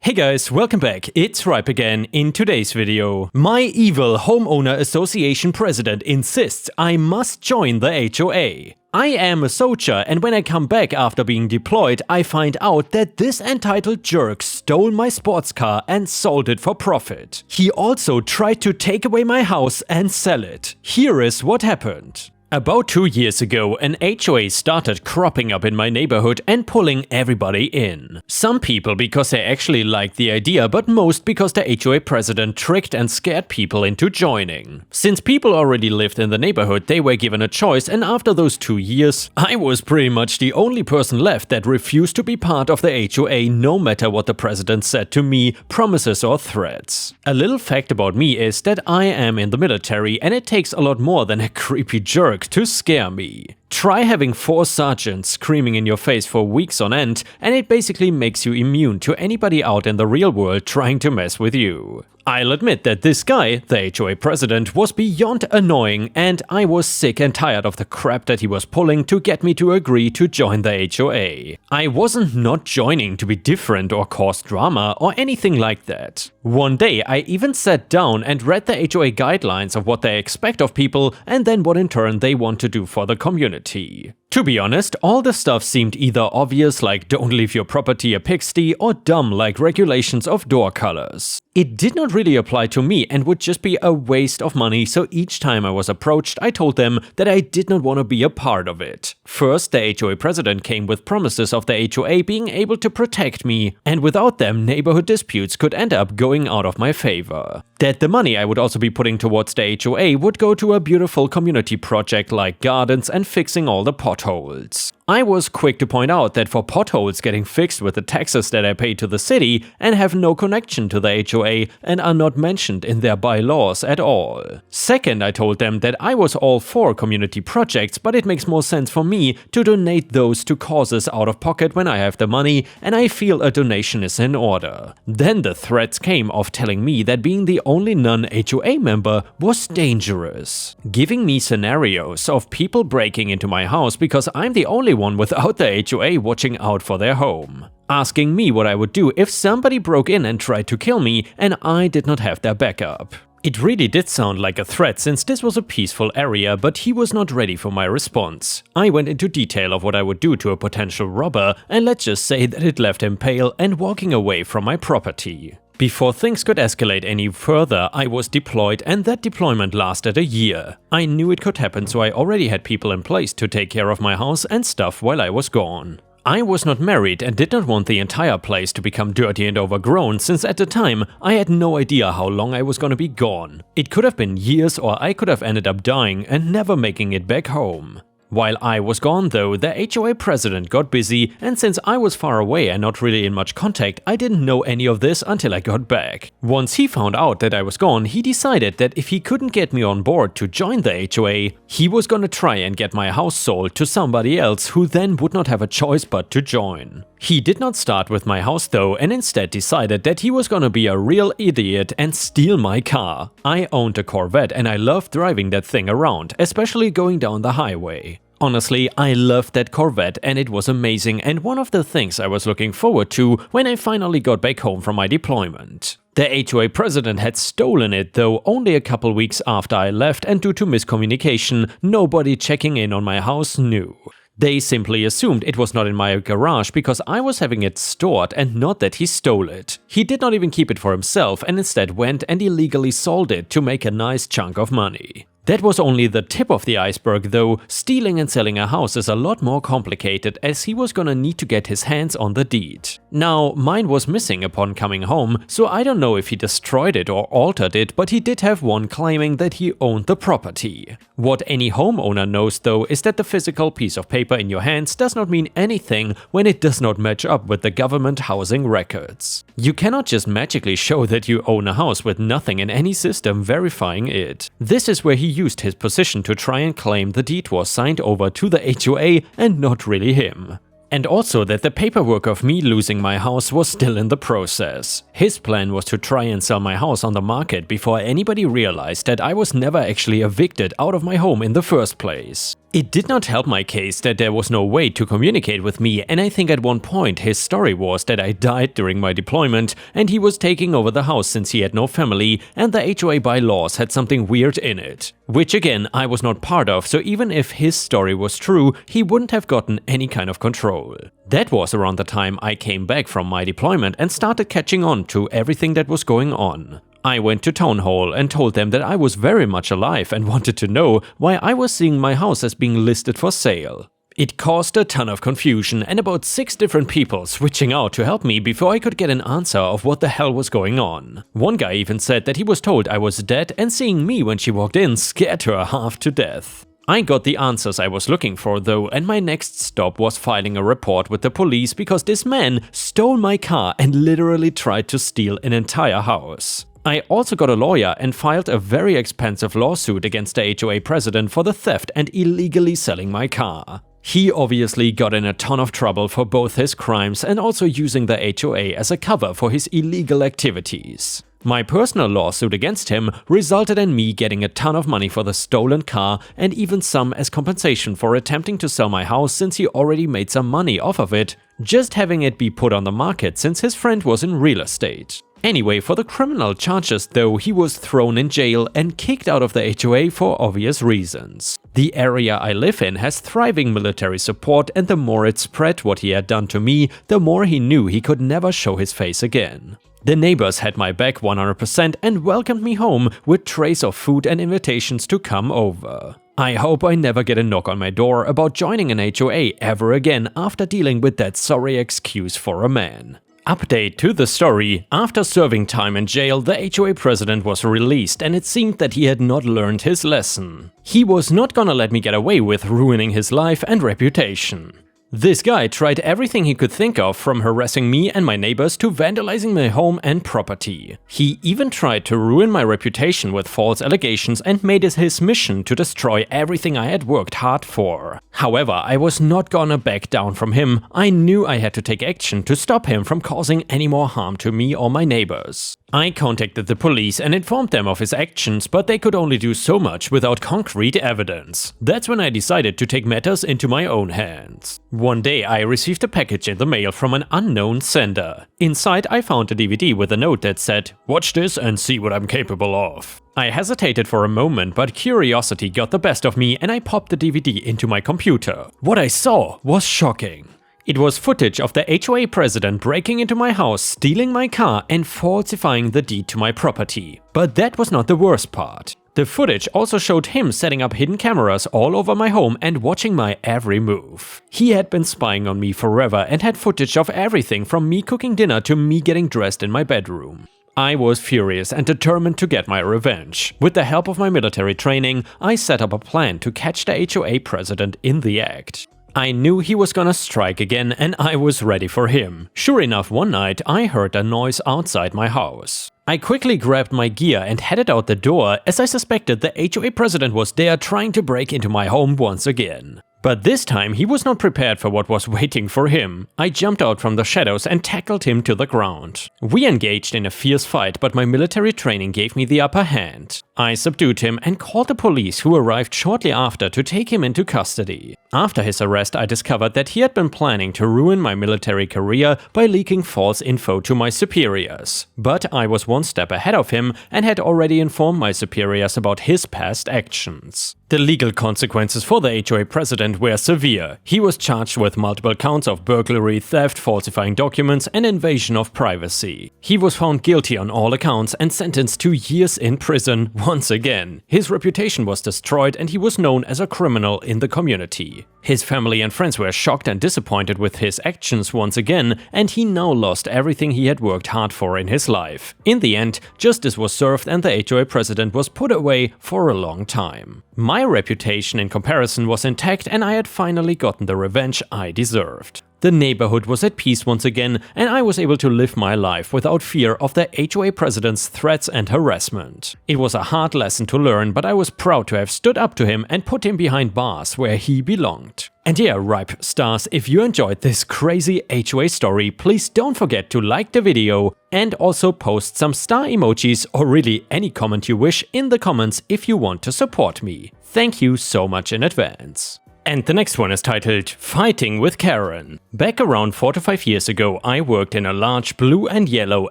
Hey guys, welcome back, it's Ripe again. In today's video, my evil homeowner association president insists I must join the HOA. I am a soldier, and when I come back after being deployed, I find out that this entitled jerk stole my sports car and sold it for profit. He also tried to take away my house and sell it. Here is what happened. About 2 years ago, an HOA started cropping up in my neighborhood and pulling everybody in. Some people because they actually liked the idea, but most because the HOA president tricked and scared people into joining. Since people already lived in the neighborhood, they were given a choice, and after those 2 years, I was pretty much the only person left that refused to be part of the HOA no matter what the president said to me, promises or threats. A little fact about me is that I am in the military, and it takes a lot more than a creepy jerk to scare me. Try having 4 sergeants screaming in your face for weeks on end, and it basically makes you immune to anybody out in the real world trying to mess with you. I'll admit that this guy, the HOA president, was beyond annoying, and I was sick and tired of the crap that he was pulling to get me to agree to join the HOA. I wasn't not joining to be different or cause drama or anything like that. One day I even sat down and read the HOA guidelines of what they expect of people and then what in turn they want to do for the community. To be honest, all the stuff seemed either obvious like don't leave your property a pigsty or dumb like regulations of door colors. It did not really apply to me and would just be a waste of money, so each time I was approached I told them that I did not want to be a part of it. First, the HOA president came with promises of the HOA being able to protect me, and without them neighborhood disputes could end up going out of my favor. That the money I would also be putting towards the HOA would go to a beautiful community project like gardens and fixing all the potholes. I was quick to point out that for potholes getting fixed with the taxes that I pay to the city and have no connection to the HOA and are not mentioned in their bylaws at all. Second, I told them that I was all for community projects, but it makes more sense for me to donate those to causes out of pocket when I have the money and I feel a donation is in order. Then the threats came of telling me that being the only non-HOA member was dangerous. Giving me scenarios of people breaking into my house because I'm the only one without the HOA watching out for their home. Asking me what I would do if somebody broke in and tried to kill me and I did not have their backup. It really did sound like a threat since this was a peaceful area, but he was not ready for my response. I went into detail of what I would do to a potential robber, and let's just say that it left him pale and walking away from my property. Before things could escalate any further, I was deployed, and that deployment lasted a year. I knew it could happen, so I already had people in place to take care of my house and stuff while I was gone. I was not married and did not want the entire place to become dirty and overgrown, since at the time I had no idea how long I was gonna be gone. It could have been years, or I could have ended up dying and never making it back home. While I was gone though, the HOA president got busy, and since I was far away and not really in much contact, I didn't know any of this until I got back. Once he found out that I was gone, he decided that if he couldn't get me on board to join the HOA, he was gonna try and get my house sold to somebody else who then would not have a choice but to join. He did not start with my house though, and instead decided that he was gonna be a real idiot and steal my car. I owned a Corvette and I loved driving that thing around, especially going down the highway. Honestly, I loved that Corvette and it was amazing, and one of the things I was looking forward to when I finally got back home from my deployment. The HOA president had stolen it though only a couple weeks after I left, and due to miscommunication, nobody checking in on my house knew. They simply assumed it was not in my garage because I was having it stored and not that he stole it. He did not even keep it for himself and instead went and illegally sold it to make a nice chunk of money. That was only the tip of the iceberg though. Stealing and selling a house is a lot more complicated, as he was gonna need to get his hands on the deed. Now, mine was missing upon coming home, so I don't know if he destroyed it or altered it, but he did have one claiming that he owned the property. What any homeowner knows though is that the physical piece of paper in your hands does not mean anything when it does not match up with the government housing records. You cannot just magically show that you own a house with nothing in any system verifying it. This is where he used his position to try and claim the deed was signed over to the HOA and not really him. And also that the paperwork of me losing my house was still in the process. His plan was to try and sell my house on the market before anybody realized that I was never actually evicted out of my home in the first place. It did not help my case that there was no way to communicate with me, and I think at one point his story was that I died during my deployment and he was taking over the house since he had no family and the HOA bylaws had something weird in it. Which again, I was not part of, so even if his story was true, he wouldn't have gotten any kind of control. That was around the time I came back from my deployment and started catching on to everything that was going on. I went to town hall and told them that I was very much alive and wanted to know why I was seeing my house as being listed for sale. It caused a ton of confusion and about 6 different people switching out to help me before I could get an answer of what the hell was going on. One guy even said that he was told I was dead and seeing me when she walked in scared her half to death. I got the answers I was looking for though, and my next stop was filing a report with the police because this man stole my car and literally tried to steal an entire house. I also got a lawyer and filed a very expensive lawsuit against the HOA president for the theft and illegally selling my car. He obviously got in a ton of trouble for both his crimes and also using the HOA as a cover for his illegal activities. My personal lawsuit against him resulted in me getting a ton of money for the stolen car and even some as compensation for attempting to sell my house since he already made some money off of it, just having it be put on the market since his friend was in real estate. Anyway, for the criminal charges though, he was thrown in jail and kicked out of the HOA for obvious reasons. The area I live in has thriving military support, and the more it spread what he had done to me, the more he knew he could never show his face again. The neighbors had my back 100% and welcomed me home with trays of food and invitations to come over. I hope I never get a knock on my door about joining an HOA ever again after dealing with that sorry excuse for a man. Update to the story: after serving time in jail, the HOA president was released and it seemed that he had not learned his lesson. He was not gonna let me get away with ruining his life and reputation. This guy tried everything he could think of, from harassing me and my neighbors to vandalizing my home and property. He even tried to ruin my reputation with false allegations and made it his mission to destroy everything I had worked hard for. However, I was not gonna back down from him. I knew I had to take action to stop him from causing any more harm to me or my neighbors. I contacted the police and informed them of his actions, but they could only do so much without concrete evidence. That's when I decided to take matters into my own hands. One day I received a package in the mail from an unknown sender. Inside I found a DVD with a note that said, "Watch this and see what I'm capable of." I hesitated for a moment, but curiosity got the best of me and I popped the DVD into my computer. What I saw was shocking. It was footage of the HOA president breaking into my house, stealing my car and falsifying the deed to my property. But that was not the worst part. The footage also showed him setting up hidden cameras all over my home and watching my every move. He had been spying on me forever and had footage of everything from me cooking dinner to me getting dressed in my bedroom. I was furious and determined to get my revenge. With the help of my military training, I set up a plan to catch the HOA president in the act. I knew he was gonna strike again and I was ready for him. Sure enough, one night I heard a noise outside my house. I quickly grabbed my gear and headed out the door as I suspected the HOA president was there trying to break into my home once again. But this time he was not prepared for what was waiting for him. I jumped out from the shadows and tackled him to the ground. We engaged in a fierce fight, but my military training gave me the upper hand. I subdued him and called the police, who arrived shortly after to take him into custody. After his arrest, I discovered that he had been planning to ruin my military career by leaking false info to my superiors. But I was one step ahead of him and had already informed my superiors about his past actions. The legal consequences for the HOA president were severe. He was charged with multiple counts of burglary, theft, falsifying documents, and invasion of privacy. He was found guilty on all accounts and sentenced to years in prison once again. His reputation was destroyed and he was known as a criminal in the community. His family and friends were shocked and disappointed with his actions once again, and he now lost everything he had worked hard for in his life. In the end, justice was served and the HOA president was put away for a long time. My reputation in comparison was intact and I had finally gotten the revenge I deserved. The neighborhood was at peace once again and I was able to live my life without fear of the HOA president's threats and harassment. It was a hard lesson to learn, but I was proud to have stood up to him and put him behind bars where he belonged. And yeah, Ripe Stars, if you enjoyed this crazy HOA story, please don't forget to like the video and also post some star emojis or really any comment you wish in the comments if you want to support me. Thank you so much in advance. And the next one is titled Fighting with Karen. Back around 4 to 5 years ago, I worked in a large blue and yellow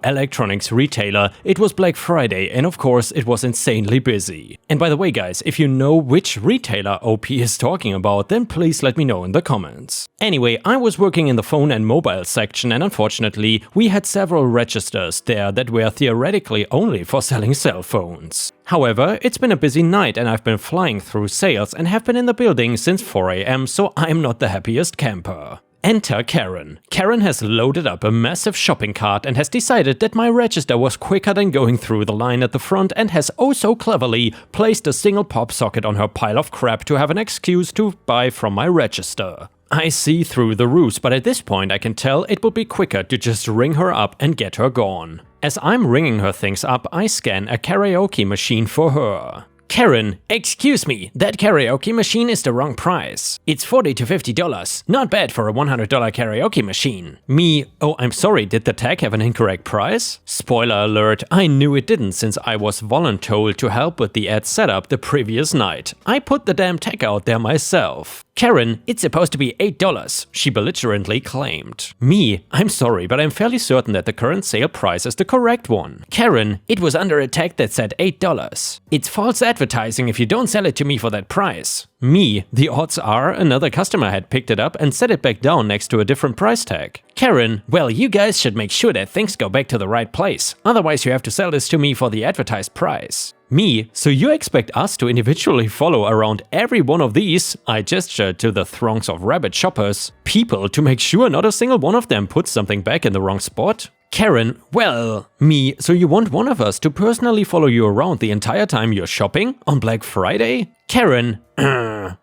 electronics retailer. It was Black Friday and of course it was insanely busy. And by the way guys, if you know which retailer OP is talking about, then please let me know in the comments. Anyway, I was working in the phone and mobile section and unfortunately we had several registers there that were theoretically only for selling cell phones. However, it's been a busy night and I've been flying through sales and have been in the building since 4 AM, so I'm not the happiest camper. Enter Karen. Karen has loaded up a massive shopping cart and has decided that my register was quicker than going through the line at the front and has oh so cleverly placed a single pop socket on her pile of crap to have an excuse to buy from my register. I see through the ruse, but at this point I can tell it will be quicker to just ring her up and get her gone. As I'm ringing her things up, I scan a karaoke machine for her. Karen, excuse me, that karaoke machine is the wrong price. It's $40 to $50, not bad for a $100 karaoke machine. Me, oh I'm sorry, did the tag have an incorrect price? Spoiler alert, I knew it didn't since I was voluntold to help with the ad setup the previous night. I put the damn tag out there myself. Karen, it's supposed to be $8, she belligerently claimed. Me, I'm sorry, but I'm fairly certain that the current sale price is the correct one. Karen, it was under a tag that said $8. It's false advertising if you don't sell it to me for that price. Me, the odds are another customer had picked it up and set it back down next to a different price tag. Karen, well you guys should make sure that things go back to the right place, otherwise you have to sell this to me for the advertised price. Me, so you expect us to individually follow around every one of these, I gestured to the throngs of rabid shoppers, people to make sure not a single one of them puts something back in the wrong spot? Karen, well, me, so you want one of us to personally follow you around the entire time you're shopping on Black Friday? Karen,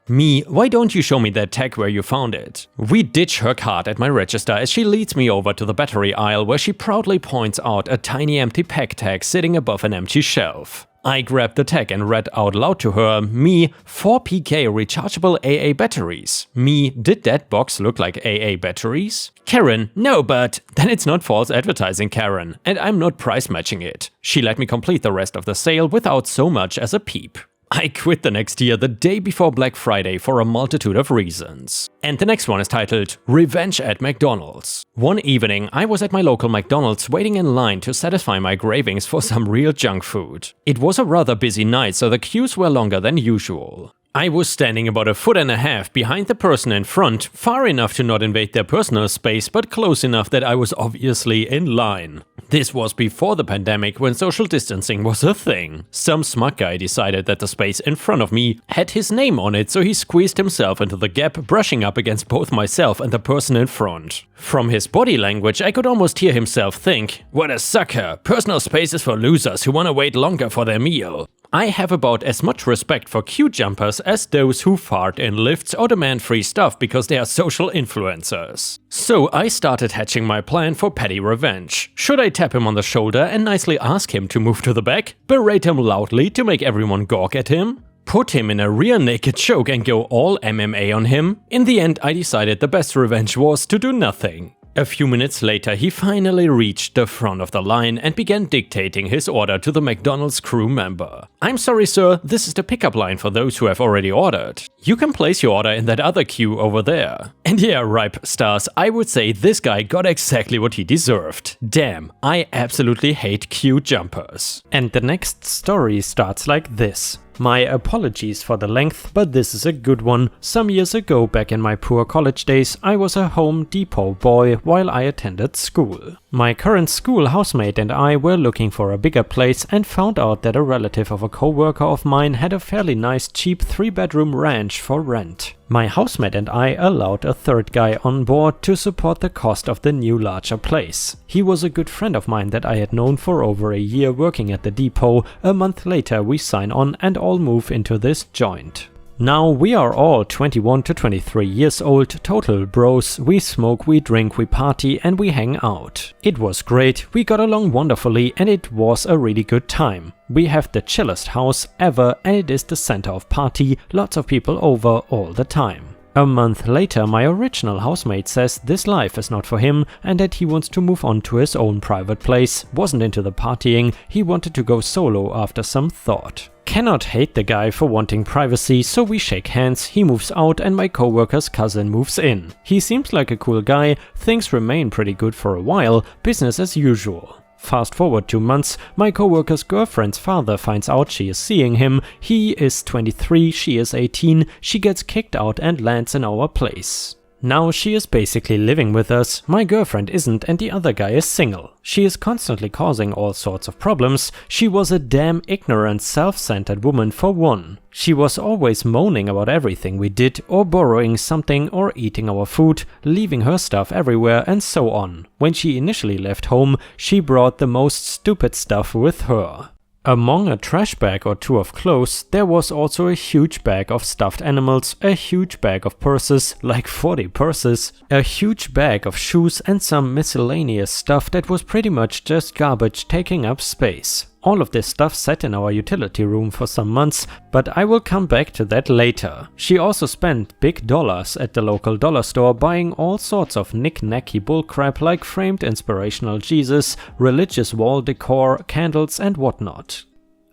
me, why don't you show me that tag where you found it? We ditch her cart at my register as she leads me over to the battery aisle where she proudly points out a tiny empty pack tag sitting above an empty shelf. I grabbed the tag and read out loud to her, me, 4PK rechargeable AA batteries. Me, did that box look like AA batteries? Karen, no, but then it's not false advertising, Karen, and I'm not price matching it. She let me complete the rest of the sale without so much as a peep. I quit the next year the day before Black Friday for a multitude of reasons. And the next one is titled Revenge at McDonald's. One evening, I was at my local McDonald's waiting in line to satisfy my cravings for some real junk food. It was a rather busy night, so the queues were longer than usual. I was standing about 1.5 feet behind the person in front, far enough to not invade their personal space, but close enough that I was obviously in line. This was before the pandemic, when social distancing was a thing. Some smug guy decided that the space in front of me had his name on it, so he squeezed himself into the gap, brushing up against both myself and the person in front. From his body language, I could almost hear himself think, "What a sucker, personal space is for losers who want to wait longer for their meal." I have about as much respect for queue jumpers as those who fart in lifts or demand free stuff because they are social influencers. So I started hatching my plan for petty revenge. Should I tap him on the shoulder and nicely ask him to move to the back? Berate him loudly to make everyone gawk at him? Put him in a rear naked choke and go all MMA on him? In the end, I decided the best revenge was to do nothing. A few minutes later, he finally reached the front of the line and began dictating his order to the McDonald's crew member. "I'm sorry sir, this is the pickup line for those who have already ordered. You can place your order in that other queue over there." And yeah, ripe stars, I would say this guy got exactly what he deserved. Damn, I absolutely hate queue jumpers. And the next story starts like this. My apologies for the length, but this is a good one. Some years ago, back in my poor college days, I was a Home Depot boy while I attended school. My current school housemate and I were looking for a bigger place and found out that a relative of a co-worker of mine had a fairly nice cheap 3-bedroom ranch for rent. My housemate and I allowed a third guy on board to support the cost of the new larger place. He was a good friend of mine that I had known for over a year working at the depot. A month later we sign on and all move into this joint. Now we are all 21 to 23 years old, total bros. We smoke, we drink, we party and we hang out. It was great, we got along wonderfully and it was a really good time. We have the chillest house ever and it is the center of party, lots of people over all the time. A month later, my original housemate says this life is not for him and that he wants to move on to his own private place, wasn't into the partying, he wanted to go solo after some thought. Cannot hate the guy for wanting privacy, so we shake hands, he moves out and my coworker's cousin moves in. He seems like a cool guy, things remain pretty good for a while, business as usual. Fast forward 2 months, my coworker's girlfriend's father finds out she is seeing him, he is 23, she is 18, she gets kicked out and lands in our place. Now she is basically living with us, my girlfriend isn't and the other guy is single. She is constantly causing all sorts of problems, she was a damn ignorant, self-centered woman for one. She was always moaning about everything we did, or borrowing something, or eating our food, leaving her stuff everywhere and so on. When she initially left home, she brought the most stupid stuff with her. Among a trash bag or 2 of clothes, there was also a huge bag of stuffed animals, a huge bag of purses, like 40 purses, a huge bag of shoes and some miscellaneous stuff that was pretty much just garbage taking up space. All of this stuff sat in our utility room for some months, but I will come back to that later. She also spent big dollars at the local dollar store buying all sorts of knick-knacky bullcrap like framed inspirational Jesus, religious wall decor, candles and whatnot.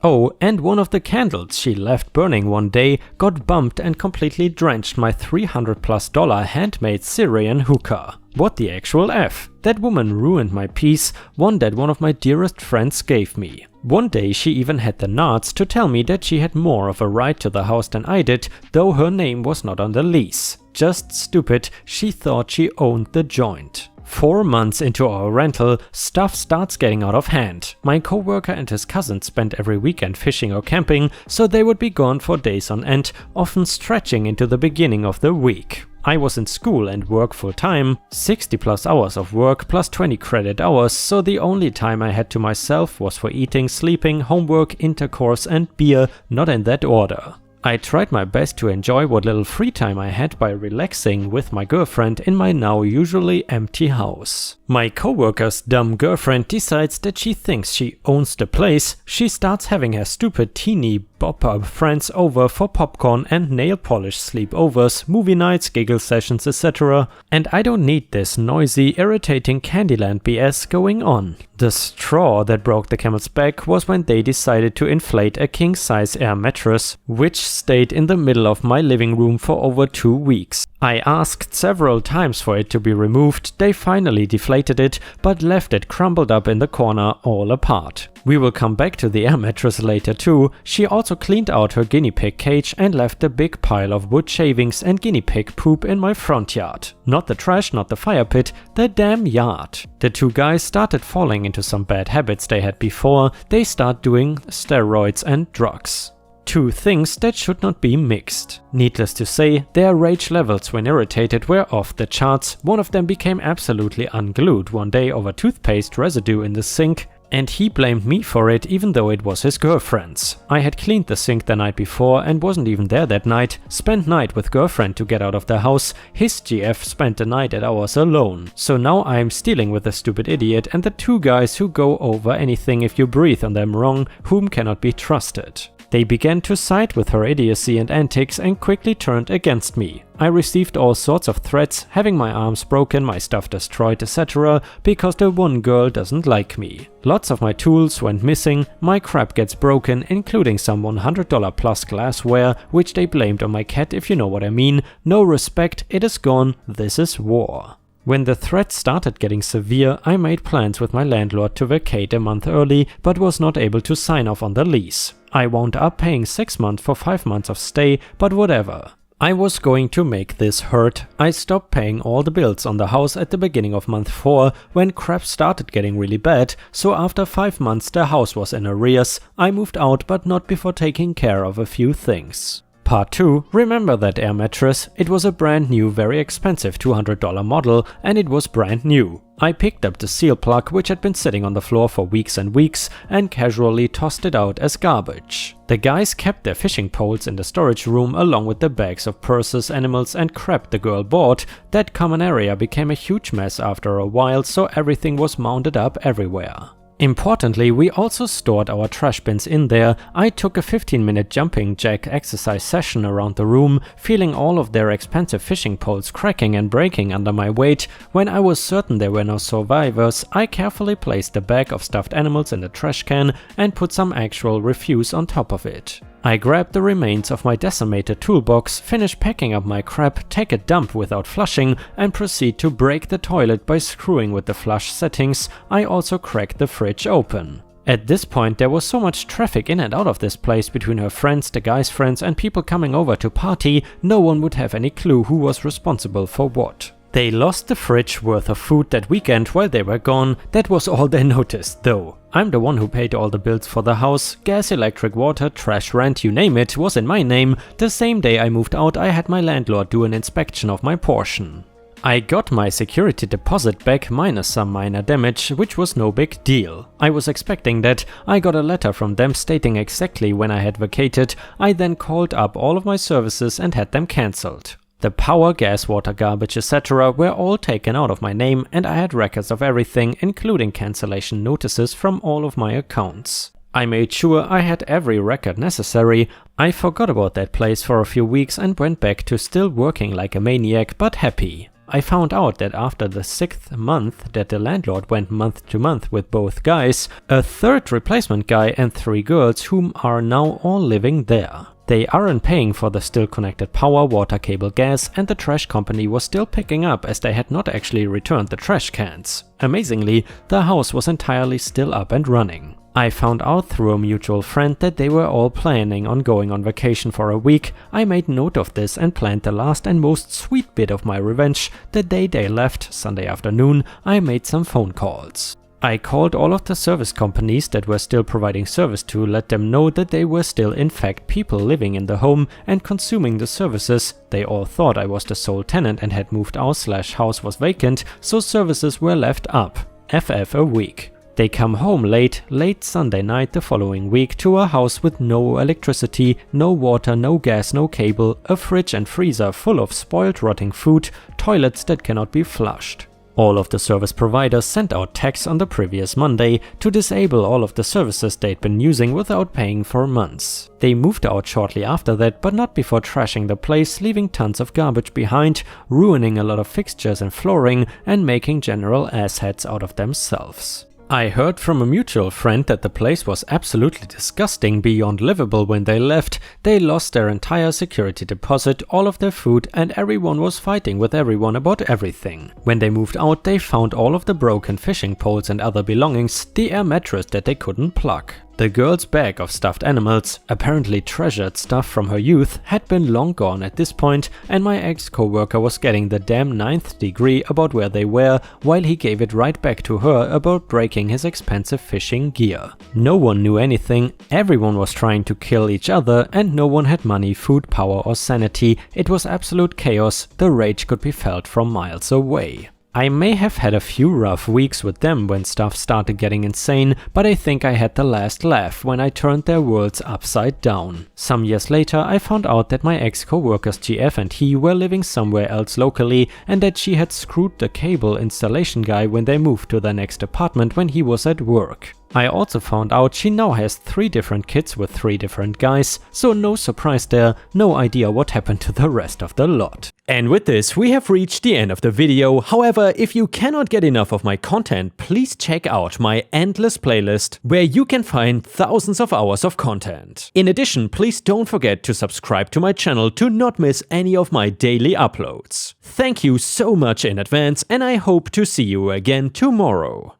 Oh, and one of the candles she left burning one day got bumped and completely drenched my $300+ handmade Syrian hookah. What the actual F? That woman ruined my peace, one that one of my dearest friends gave me. One day she even had the narrates to tell me that she had more of a right to the house than I did, though her name was not on the lease. Just stupid, she thought she owned the joint. 4 months into our rental, stuff starts getting out of hand. My coworker and his cousin spent every weekend fishing or camping, so they would be gone for days on end, often stretching into the beginning of the week. I was in school and work full time, 60+ hours of work plus 20 credit hours, so the only time I had to myself was for eating, sleeping, homework, intercourse and beer, not in that order. I tried my best to enjoy what little free time I had by relaxing with my girlfriend in my now usually empty house. My coworker's dumb girlfriend decides that she thinks she owns the place, she starts having her stupid teeny bopper friends over for popcorn and nail polish sleepovers, movie nights, giggle sessions, etc. And I don't need this noisy, irritating Candyland BS going on. The straw that broke the camel's back was when they decided to inflate a king-size air mattress, which stayed in the middle of my living room for over 2 weeks. I asked several times for it to be removed, they finally deflated it, but left it crumbled up in the corner all apart. We will come back to the air mattress later too. She also cleaned out her guinea pig cage and left a big pile of wood shavings and guinea pig poop in my front yard. Not the trash, not the fire pit, the damn yard. The 2 guys started falling into some bad habits they had before. They start doing steroids and drugs. 2 things that should not be mixed. Needless to say, their rage levels when irritated were off the charts. One of them became absolutely unglued one day over toothpaste residue in the sink, and he blamed me for it even though it was his girlfriend's. I had cleaned the sink the night before and wasn't even there that night, spent night with girlfriend to get out of the house, his GF spent the night at ours alone. So now I'm stealing with the stupid idiot and the 2 guys who go over anything if you breathe on them wrong, whom cannot be trusted. They began to side with her idiocy and antics and quickly turned against me. I received all sorts of threats, having my arms broken, my stuff destroyed, etc. because the one girl doesn't like me. Lots of my tools went missing, my crap gets broken, including some $100 plus glassware, which they blamed on my cat if you know what I mean. No respect, it is gone, this is war. When the threats started getting severe, I made plans with my landlord to vacate a month early, but was not able to sign off on the lease. I wound up paying 6 months for 5 months of stay, but whatever. I was going to make this hurt. I stopped paying all the bills on the house at the beginning of month 4 when crap started getting really bad, so after 5 months the house was in arrears. I moved out, but not before taking care of a few things. Part 2, remember that air mattress? It was a brand new, very expensive $200 model and it was brand new. I picked up the seal plug which had been sitting on the floor for weeks and weeks and casually tossed it out as garbage. The guys kept their fishing poles in the storage room along with the bags of purses, animals and crap the girl bought. That common area became a huge mess after a while, so everything was mounted up everywhere. Importantly, we also stored our trash bins in there. I took a 15-minute jumping jack exercise session around the room, feeling all of their expensive fishing poles cracking and breaking under my weight. When I was certain there were no survivors, I carefully placed the bag of stuffed animals in the trash can and put some actual refuse on top of it. I grabbed the remains of my decimated toolbox, finish packing up my crap, take a dump without flushing, and proceed to break the toilet by screwing with the flush settings. I also cracked the fridge open. At this point there was so much traffic in and out of this place between her friends, the guy's friends, and people coming over to party, no one would have any clue who was responsible for what. They lost the fridge worth of food that weekend while they were gone. That was all they noticed though. I'm the one who paid all the bills for the house. Gas, electric, water, trash, rent, you name it, was in my name. The same day I moved out, I had my landlord do an inspection of my portion. I got my security deposit back minus some minor damage, which was no big deal. I was expecting that. I got a letter from them stating exactly when I had vacated. I then called up all of my services and had them cancelled. The power, gas, water, garbage, etc. were all taken out of my name, and I had records of everything, including cancellation notices from all of my accounts. I made sure I had every record necessary. I forgot about that place for a few weeks and went back to still working like a maniac, but happy. I found out that after the 6th month that the landlord went month to month with both guys, a third replacement guy and 3 girls whom are now all living there. They aren't paying for the still connected power, water, cable, gas, and the trash company was still picking up as they had not actually returned the trash cans. Amazingly, the house was entirely still up and running. I found out through a mutual friend that they were all planning on going on vacation for a week. I made note of this and planned the last and most sweet bit of my revenge. The day they left, Sunday afternoon, I made some phone calls. I called all of the service companies that were still providing service to let them know that they were still in fact people living in the home and consuming the services. They all thought I was the sole tenant and had moved out / house was vacant, so services were left up. FF a week. They come home late Sunday night the following week to a house with no electricity, no water, no gas, no cable, a fridge and freezer full of spoiled rotting food, toilets that cannot be flushed. All of the service providers sent out texts on the previous Monday to disable all of the services they'd been using without paying for months. They moved out shortly after that, but not before trashing the place, leaving tons of garbage behind, ruining a lot of fixtures and flooring, and making general assheads out of themselves. I heard from a mutual friend that the place was absolutely disgusting, beyond livable when they left. They lost their entire security deposit, all of their food, and everyone was fighting with everyone about everything. When they moved out, they found all of the broken fishing poles and other belongings, the air mattress that they couldn't plug. The girl's bag of stuffed animals, apparently treasured stuff from her youth, had been long gone at this point, and my ex-coworker was getting the damn 9th degree about where they were, while he gave it right back to her about breaking his expensive fishing gear. No one knew anything, everyone was trying to kill each other, and no one had money, food, power or sanity. It was absolute chaos. The rage could be felt from miles away. I may have had a few rough weeks with them when stuff started getting insane, but I think I had the last laugh when I turned their worlds upside down. Some years later I found out that my ex-coworkers GF and he were living somewhere else locally, and that she had screwed the cable installation guy when they moved to their next apartment when he was at work. I also found out she now has 3 different kids with 3 different guys, so no surprise there, no idea what happened to the rest of the lot. And with this we have reached the end of the video. However, if you cannot get enough of my content, please check out my endless playlist where you can find thousands of hours of content. In addition, please don't forget to subscribe to my channel to not miss any of my daily uploads. Thank you so much in advance, and I hope to see you again tomorrow.